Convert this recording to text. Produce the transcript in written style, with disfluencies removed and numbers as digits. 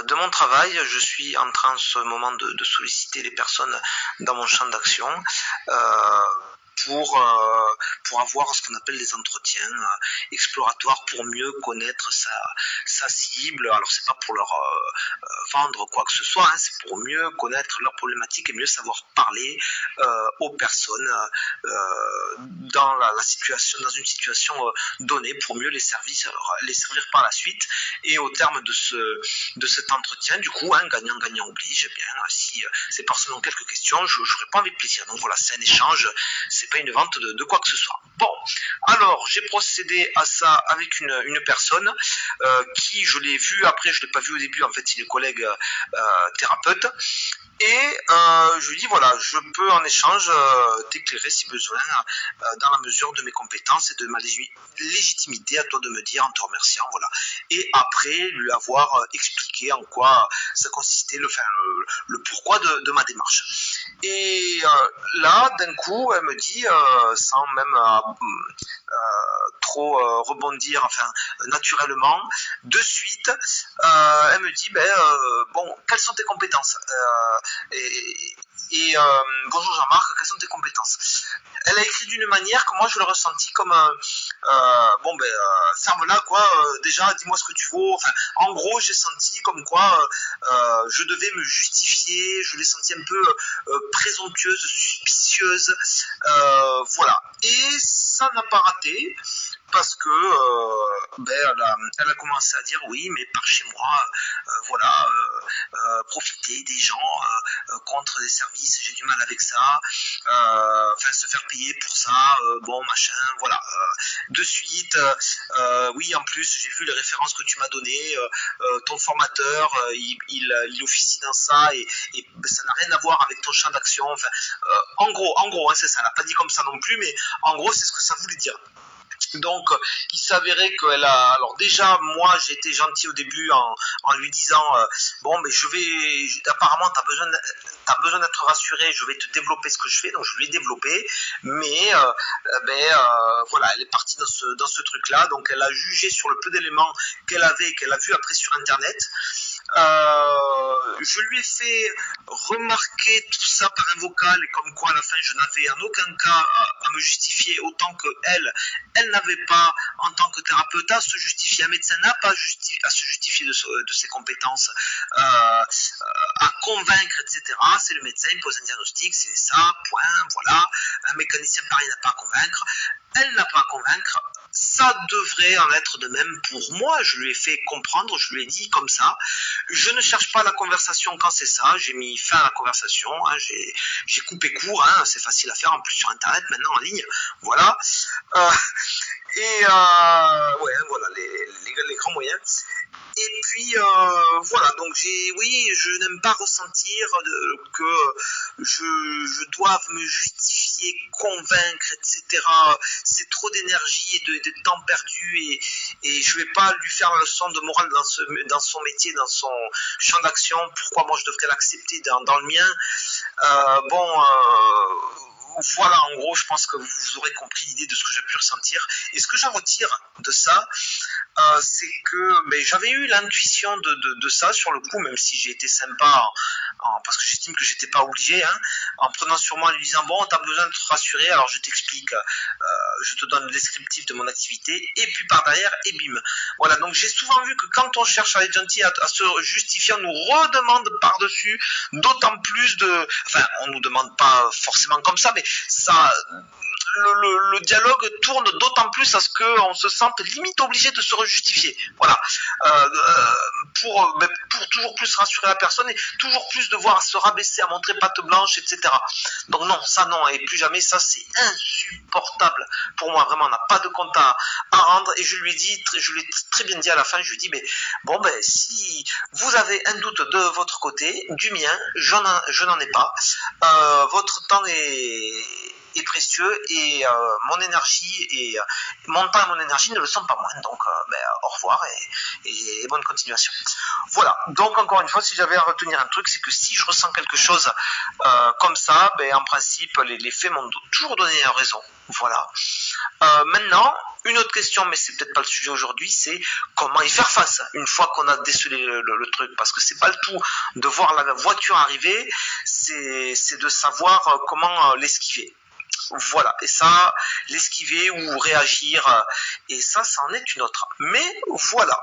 de mon travail. Je suis en train en ce moment de solliciter les personnes dans mon champ d'action euh, pour avoir ce qu'on appelle des entretiens exploratoires pour mieux connaître sa cible. Alors c'est pas pour leur vendre quoi que ce soit, hein, c'est pour mieux connaître leurs problématiques et mieux savoir parler aux personnes dans une situation donnée pour mieux les servir par la suite. Et au terme de cet entretien, du coup, hein, gagnant-gagnant oblige, eh bien, si ces personnes ont quelques questions, je réponds avec plaisir. Donc voilà, c'est un échange, c'est pas une vente de quoi que ce soit. Bon, alors j'ai procédé à ça avec une personne qui, je l'ai vue après, je l'ai pas vue au début, en fait c'est une collègue thérapeute, et je lui dis voilà, je peux en échange t'éclairer si besoin dans la mesure de mes compétences et de ma légitimité, à toi de me dire en te remerciant, voilà. Et après lui avoir expliqué en quoi ça consistait, le pourquoi de ma démarche. Et là, d'un coup, elle me dit, sans même trop rebondir, enfin naturellement, de suite, elle me dit, bon, quelles sont tes compétences bonjour Jean-Marc, quelles sont tes compétences? Elle a écrit d'une manière que moi je l'ai ressenti comme ferme-la quoi, déjà dis-moi ce que tu vaux. Enfin, en gros j'ai senti comme quoi je devais me justifier, je l'ai senti un peu présomptueuse, suspicieuse, voilà. Et ça n'a pas raté, parce que elle a commencé à dire oui, mais par chez moi, voilà, profiter des gens contre des services, j'ai du mal avec ça, enfin se faire payer pour ça, bon machin, voilà. De suite, oui, en plus j'ai vu les références que tu m'as données, ton formateur, il officie dans ça et ça n'a rien à voir avec ton champ d'action. Enfin, en gros, hein, c'est ça. Elle n'a pas dit comme ça non plus, mais en gros c'est ce que ça voulait dire. Donc, il s'avérait qu'elle a. Alors déjà, moi, j'ai été gentil au début en lui disant bon, mais apparemment, t'as besoin d'être rassuré. Je vais te développer ce que je fais. Donc, je lui ai développé, mais voilà, elle est partie dans ce truc-là. Donc, elle a jugé sur le peu d'éléments qu'elle avait et qu'elle a vu après sur Internet. Je lui ai fait remarquer tout ça par un vocal et comme quoi à la fin je n'avais en aucun cas à me justifier autant que elle n'avait pas en tant que thérapeute à se justifier. Un médecin n'a pas à se justifier de ses compétences, à convaincre, etc. C'est le médecin, il pose un diagnostic, c'est ça, point, voilà. Un mécanicien pareil n'a pas à convaincre. Elle n'a pas à convaincre, ça devrait en être de même pour moi. Je lui ai fait comprendre, je lui ai dit comme ça. Je ne cherche pas la conversation quand c'est ça. J'ai mis fin à la conversation, hein, j'ai coupé court, hein, c'est facile à faire en plus sur internet maintenant en ligne. Voilà. Ouais, voilà les grands moyens. Et puis voilà, donc je n'aime pas ressentir que je doive me justifier, convaincre, etc. C'est trop d'énergie et de temps perdu et je vais pas lui faire la leçon de morale dans son métier, dans son champ d'action. Pourquoi moi je devrais l'accepter dans le mien? Voilà, en gros, je pense que vous aurez compris l'idée de ce que j'ai pu ressentir. Et ce que j'en retire de ça, c'est que j'avais eu l'intuition de ça sur le coup, même si j'ai été sympa, parce que j'estime que j'étais pas obligé, hein, en prenant sur moi en lui disant bon, t'as besoin de te rassurer, alors je t'explique, je te donne le descriptif de mon activité, et puis par derrière, et bim. Voilà, donc j'ai souvent vu que quand on cherche à être gentil, à se justifier, on nous redemande par-dessus d'autant plus enfin, on nous demande pas forcément comme ça, mais ça, le dialogue tourne d'autant plus à ce qu'on se sente limite obligé de se justifier. Voilà. Pour toujours plus rassurer la personne et toujours plus devoir se rabaisser, à montrer patte blanche, etc. Donc non, ça non, et plus jamais, ça c'est insupportable pour moi, vraiment, on n'a pas de compte à rendre. Et je lui ai très bien dit à la fin, je lui ai dit, si vous avez un doute de votre côté, du mien, je n'en ai pas. Votre temps est précieux et mon énergie et mon temps et mon énergie ne le sont pas moins. Donc au revoir et bonne continuation. Voilà, donc encore une fois, si j'avais à retenir un truc, c'est que si je ressens quelque chose comme ça, en principe, les faits m'ont toujours donné raison. Voilà. Maintenant, une autre question, mais c'est peut-être pas le sujet aujourd'hui, c'est comment y faire face une fois qu'on a décelé le truc, parce que c'est pas le tout de voir la voiture arriver, c'est de savoir comment l'esquiver. Voilà, et ça, l'esquiver ou réagir, et ça en est une autre. Mais voilà,